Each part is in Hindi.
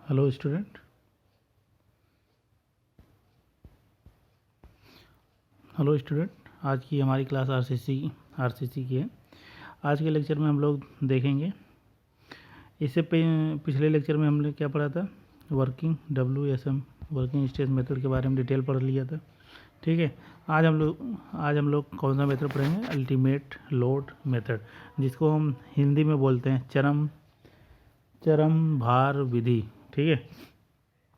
Hello student. आज की हमारी क्लास आरसीसी की है। आज के लेक्चर में हम लोग देखेंगे, इससे पिछले लेक्चर में हमने क्या पढ़ा था, WSM वर्किंग स्ट्रेस मेथड के बारे में डिटेल पढ़ लिया था। ठीक है, आज हम लोग कौन सा मेथड पढ़ेंगे, अल्टीमेट लोड मेथड, जिसको हम हिंदी में बोलते हैं चरम भार विधि। ठीक है,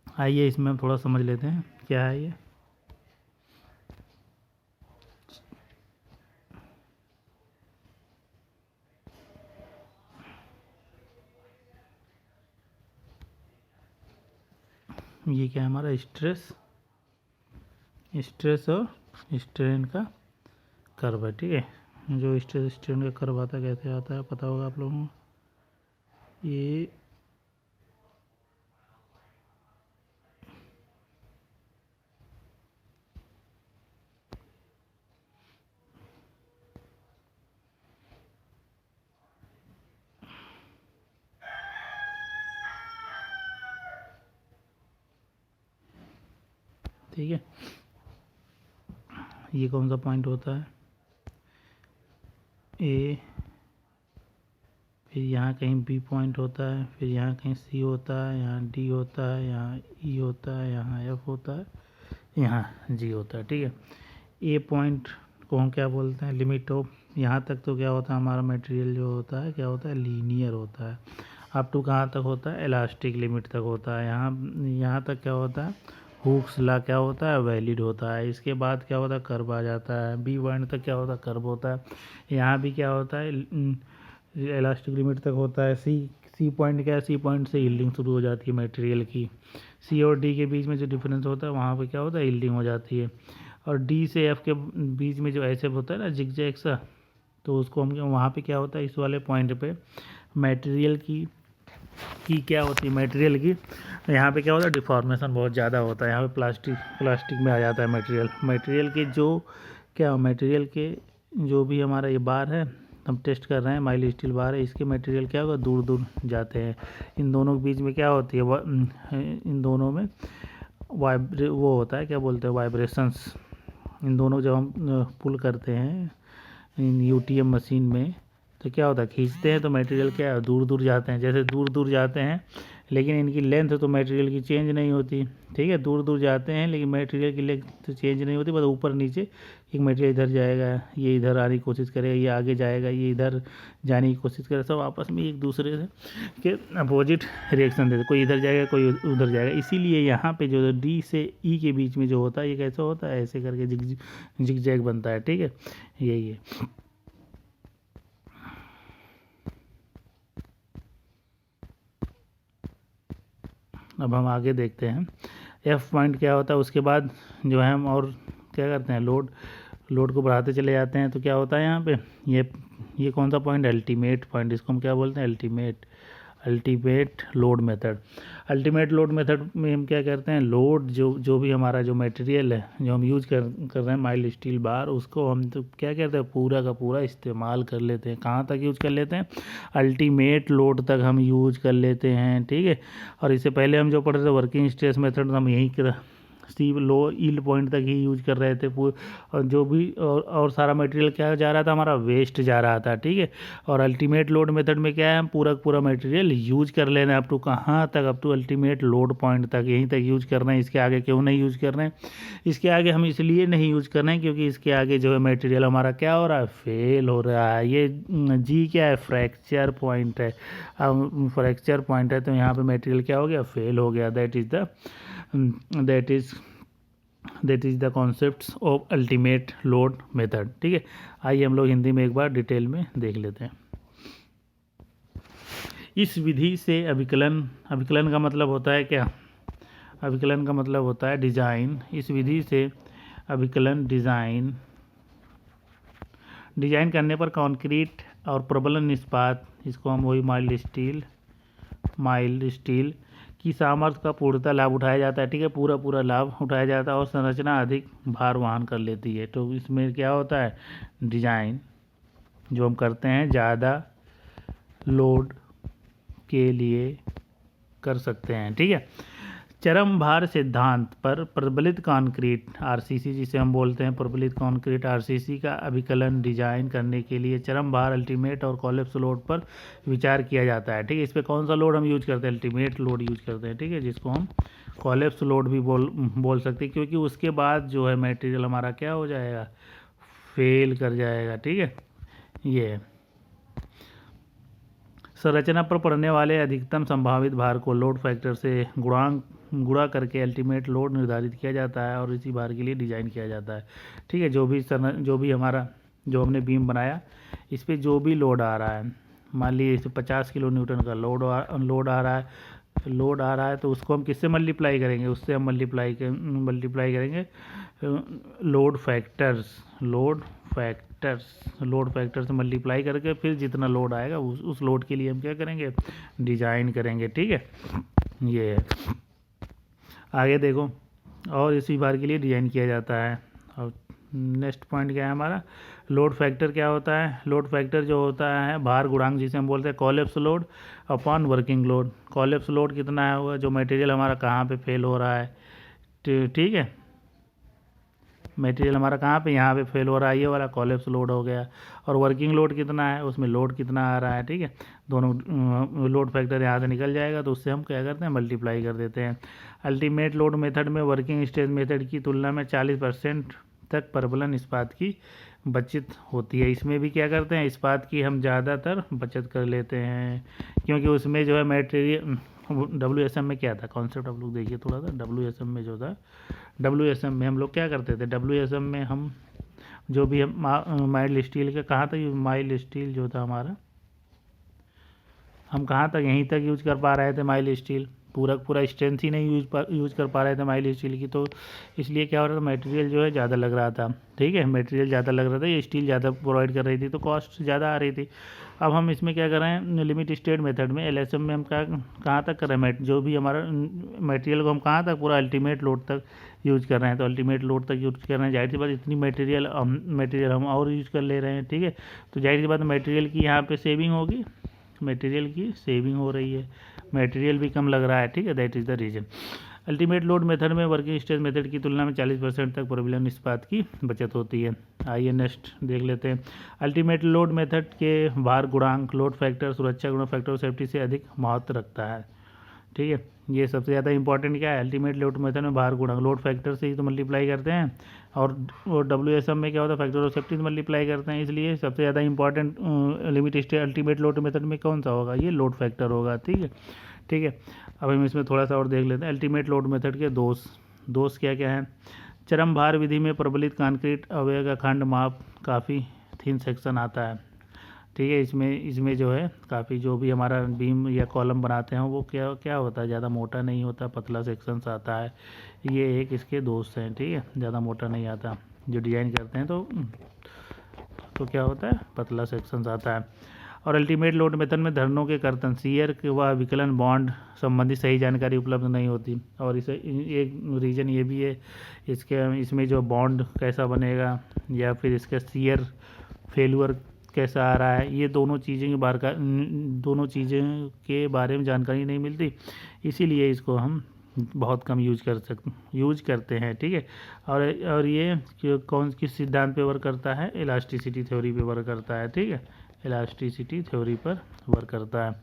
आइए इसमें हम थोड़ा समझ लेते हैं क्या है ये क्या है हमारा स्ट्रेस और स्ट्रेन का कर्व है। ठीक है, जो स्ट्रेस स्ट्रेन का कर्व आता है कैसे आता है पता होगा आप लोगों को। ठीक है, ये कौन सा पॉइंट होता है ए, फिर यहाँ कहीं बी पॉइंट होता है, फिर यहाँ कहीं सी होता है, यहाँ डी होता है, यहाँ ई होता है, यहाँ एफ होता है, यहाँ जी होता है। ठीक है, ए पॉइंट को हम क्या बोलते हैं, लिमिट ऑफ, यहाँ तक तो क्या होता है हमारा मटेरियल जो होता है क्या होता है, लीनियर होता है। अप टू कहाँ तक होता है, इलास्टिक लिमिट तक होता है। यहाँ तक क्या होता है, हुक्स ला क्या होता है, वैलिड होता है। इसके बाद क्या होता है, कर्व आ जाता है। बी पॉइंट तक क्या होता है, कर्व होता है। यहाँ भी क्या होता है, इलास्टिक लिमिट तक होता है। सी पॉइंट क्या है, सी पॉइंट से यील्डिंग शुरू हो जाती है मटेरियल की। सी और डी के बीच में जो डिफरेंस होता है वहाँ पे क्या होता है, यील्डिंग हो जाती है। और डी से एफ के बीच में जो ऐसे होता है ना जिगजैग सा, तो उसको हम वहाँ पे क्या होता है, इस वाले पॉइंट पे मटेरियल की क्या होती है, मटेरियल की यहाँ पे क्या होता है, डिफॉर्मेशन बहुत ज़्यादा होता है। यहाँ पे प्लास्टिक में आ जाता है मटेरियल के मटेरियल के जो भी हमारा ये बार है, हम टेस्ट कर रहे हैं, माइल्ड स्टील बार है, इसके मटेरियल क्या होगा, दूर दूर जाते हैं। इन दोनों के बीच में क्या होती है, इन दोनों में वो होता है, क्या बोलते हैं, वाइब्रेशंस। इन दोनों जब हम पुल करते हैं इन यूटीएम मशीन में, तो क्या होता है, खींचते हैं तो मटेरियल क्या है, दूर दूर जाते हैं। जैसे दूर दूर जाते हैं लेकिन इनकी लेंथ तो मटेरियल की चेंज नहीं होती। ठीक है, दूर दूर जाते हैं लेकिन मटेरियल की लेंथ तो चेंज नहीं होती, बस ऊपर नीचे। एक मटेरियल इधर जाएगा, ये इधर आने की कोशिश करेगा, ये आगे जाएगा, ये इधर जाने की कोशिश करेगा, सब आपस में एक दूसरे से के अपोजिट रिएक्शन देते, कोई इधर जाएगा कोई उधर जाएगा। इसीलिए यहाँ पे जो डी से ई के बीच में जो होता है, ये कैसा होता है, ऐसे करके जिग जैग बनता है। ठीक है, यही है। अब हम आगे देखते हैं एफ पॉइंट क्या होता है। उसके बाद जो है हम और क्या करते हैं, लोड को बढ़ाते चले जाते हैं। तो क्या होता है यहाँ पे, ये कौन सा पॉइंट, अल्टीमेट पॉइंट, इसको हम क्या बोलते हैं, ultimate load method. Ultimate load method में हम क्या करते हैं, लोड जो भी हमारा जो मटेरियल है जो हम यूज कर रहे हैं, माइल्ड स्टील बार, उसको हम तो क्या कहते हैं, पूरा का पूरा इस्तेमाल कर लेते हैं। कहाँ तक यूज कर लेते हैं, अल्टीमेट लोड तक हम यूज कर लेते हैं। ठीक है, और इससे पहले हम जो पढ़ रहे थे वर्किंग स्ट्रेस मेथड, हम यही सी लो ईल्ड पॉइंट तक ही यूज कर रहे थे। और जो भी और सारा मटेरियल क्या जा रहा था, हमारा वेस्ट जा रहा था। ठीक है, और अल्टीमेट लोड मेथड में क्या है, हम पूरा मटेरियल यूज कर लेना, अप टू कहाँ तक, up to ultimate load point तक, यहीं तक यूज करना है। इसके आगे क्यों नहीं यूज कर रहे हैं, इसके आगे हम इसलिए नहीं यूज कर रहे हैं क्योंकि इसके आगे जो है मटेरियल हमारा क्या हो रहा है, फेल हो रहा है। ये जी क्या है, फ्रैक्चर पॉइंट है। अब फ्रैक्चर पॉइंट है तो यहाँ पे मटेरियल क्या हो गया, फेल हो गया। That is the concept of ultimate load method. ठीक है, आइए हम लोग हिंदी में एक बार डिटेल में देख लेते हैं। इस विधि से अभिकलन का मतलब होता है क्या, अभिकलन का मतलब होता है डिज़ाइन। इस विधि से अभिकलन डिज़ाइन करने पर कंक्रीट और प्रबलन इस्पात, इसको हम वही माइल्ड स्टील की सामर्थ्य का पूर्णतः लाभ उठाया जाता है। ठीक है, पूरा लाभ उठाया जाता है और संरचना अधिक भार वहन कर लेती है। तो इसमें क्या होता है, डिजाइन जो हम करते हैं ज़्यादा लोड के लिए कर सकते हैं। ठीक है, चरम भार सिद्धांत पर प्रबलित कंक्रीट आरसीसी, जिसे हम बोलते हैं प्रबलित कंक्रीट आरसीसी का अभिकलन डिजाइन करने के लिए चरम भार अल्टीमेट और कॉलेप्स लोड पर विचार किया जाता है। ठीक है, इस पर कौन सा लोड हम यूज करते हैं? अल्टीमेट लोड यूज करते हैं। ठीक है, जिसको हम कॉलेप्स लोड भी बोल सकते हैं, क्योंकि उसके बाद जो है मटेरियल हमारा क्या हो जाएगा? फेल कर जाएगा। ठीक है, ये संरचना पर पड़ने वाले अधिकतम संभावित भार को लोड फैक्टर से गुणा करके अल्टीमेट लोड निर्धारित किया जाता है और इसी भार के लिए डिज़ाइन किया जाता है। ठीक है, जो भी हमारा जो हमने बीम बनाया, इस पर जो भी लोड आ रहा है, मान लीजिए इस 50 किलो न्यूटन का लोड आ रहा है, तो उसको हम किससे मल्टीप्लाई करेंगे? उससे हम मल्टीप्लाई करेंगे लोड फैक्टर से मल्टीप्लाई करके फिर जितना लोड आएगा उस लोड के लिए हम क्या करेंगे? डिज़ाइन करेंगे। ठीक है, ये है। आगे देखो, और इसी बार के लिए डिज़ाइन किया जाता है। और नेक्स्ट पॉइंट क्या है हमारा? लोड फैक्टर क्या होता है? लोड फैक्टर जो होता है भार गुणांक, जिसे हम बोलते हैं collapse load upon working load. Collapse load कितना है? हुआ जो मटेरियल हमारा कहाँ पे फेल हो रहा है। ठीक है, मटेरियल हमारा कहाँ पे? यहाँ पे फेल हो रहा है, ये वाला कॉलेप्स लोड हो गया। और वर्किंग लोड कितना है? उसमें लोड कितना आ रहा है। ठीक है, दोनों लोड फैक्टर यहाँ से निकल जाएगा, तो उससे हम क्या करते हैं? मल्टीप्लाई कर देते हैं। अल्टीमेट लोड मेथड में वर्किंग स्ट्रेस मेथड की तुलना में 40% तक प्रबलन इस्पात की बचत होती है। इसमें भी क्या करते हैं? इस्पात की हम ज़्यादातर बचत कर लेते हैं, क्योंकि उसमें जो है मटेरियल WSM में क्या था कॉन्सेप्ट? आप लोग देखिए थोड़ा सा। WSM में जो था, WSM में हम लोग क्या करते थे? WSM में हम जो भी हम माइल्ड स्टील का कहाँ तक माइल्ड स्टील जो था हमारा, हम कहाँ तक? यहीं तक यूज कर पा रहे थे माइल्ड स्टील। पूरा स्ट्रेंथ ही नहीं यूज कर पा रहे थे माइल्ड स्टील की, तो इसलिए क्या हो रहा था? मटेरियल जो है ज़्यादा लग रहा था। ठीक है, मटेरियल ज़्यादा लग रहा था, ये स्टील ज़्यादा प्रोवाइड कर रही थी, तो कॉस्ट ज़्यादा आ रही थी। अब हम इसमें क्या कर रहे हैं? लिमिट स्टेट मेथड में LSM में हम कहाँ तक कर रहे हैं? जो भी हमारा मटेरियल को हम कहाँ तक? पूरा अल्टीमेट लोड तक यूज कर रहे हैं। तो अल्टीमेट लोड तक यूज कर रहे हैं, जाहिर सी बात इतनी मटेरियल हम और यूज कर ले रहे हैं। ठीक है, तो जाहिर सी बात मटेरियल की यहाँ पे सेविंग होगी, मटेरियल की सेविंग हो रही है, मटेरियल भी कम लग रहा है। ठीक है, that is the reason. Ultimate load method में वर्किंग स्ट्रेस मेथड की तुलना में 40% तक प्रबलन इस्पात की बचत होती है। आइए नेक्स्ट देख लेते हैं। अल्टीमेट लोड मेथड के भार गुणांक लोड फैक्टर सुरक्षा गुण फैक्टर और सेफ्टी से अधिक महत्व रखता है। ठीक है, ये सबसे ज़्यादा इंपॉर्टेंट क्या है? अल्टीमेट लोड मेथड में भार गुणांक लोड फैक्टर से ही तो मल्टीप्लाई करते हैं, और WSM में क्या होता है? फैक्टर ऑफ सेफ्टी से मल्टीप्लाई करते हैं। इसलिए सबसे ज़्यादा important limit state ultimate load method में कौन सा होगा? ये लोड फैक्टर होगा। ठीक है, अब हम इसमें थोड़ा सा और देख लेते हैं। अल्टीमेट लोड मेथड के दोष क्या क्या है? चरम भार विधि में प्रबलित कंक्रीट अवयव का खंड माप काफ़ी थिन सेक्शन आता है। ठीक है, इसमें जो है काफ़ी जो भी हमारा बीम या कॉलम बनाते हैं वो क्या होता है? ज़्यादा मोटा नहीं होता, पतला सेक्शंस आता है। ये एक इसके दोस्त हैं। ठीक है, ज़्यादा मोटा नहीं आता, जो डिज़ाइन करते हैं तो क्या होता है? पतला सेक्शंस आता है। और अल्टीमेट लोड मेथड में धरणों के कर्तन शियर व विकलन बॉन्ड संबंधी सही जानकारी उपलब्ध नहीं होती। और इसे एक रीज़न ये भी है इसमें जो बॉन्ड कैसा बनेगा या फिर इसका शियर फेल्यूर कैसा आ रहा है, ये दोनों चीज़ें के बारे में जानकारी नहीं मिलती, इसीलिए इसको हम बहुत कम यूज करते हैं। ठीक है, और ये किस सिद्धांत पे वर्क करता है? इलास्टिसिटी थ्योरी पे वर्क करता है। ठीक है, इलास्टिसिटी थ्योरी पर वर्क करता है।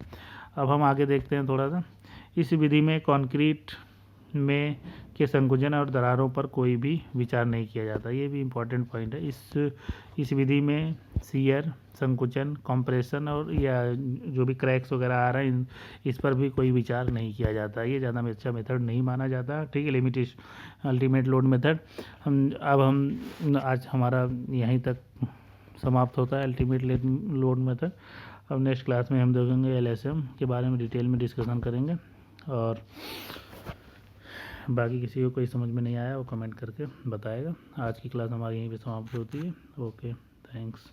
अब हम आगे देखते हैं थोड़ा सा। इस विधि में कंक्रीट में के संकुचन और दरारों पर कोई भी विचार नहीं किया जाता। ये भी इम्पोर्टेंट पॉइंट है। इस विधि में शियर, संकुचन, कंप्रेशन और या जो भी क्रैक्स वगैरह आ रहे हैं इस पर भी कोई विचार नहीं किया जाता। ये ज़्यादा अच्छा मेथड नहीं माना जाता। ठीक है, लिमिटेड अल्टीमेट लोड मेथड। हम आज हमारा यहीं तक समाप्त होता है अल्टीमेट लोड मेथड। अब नेक्स्ट क्लास में हम देखेंगे LSM के बारे में डिटेल में डिस्कशन करेंगे, और बाकी किसी को कोई समझ में नहीं आया वो कमेंट करके बताएगा। आज की क्लास हमारी यहीं पे समाप्त होती है। Okay, thanks.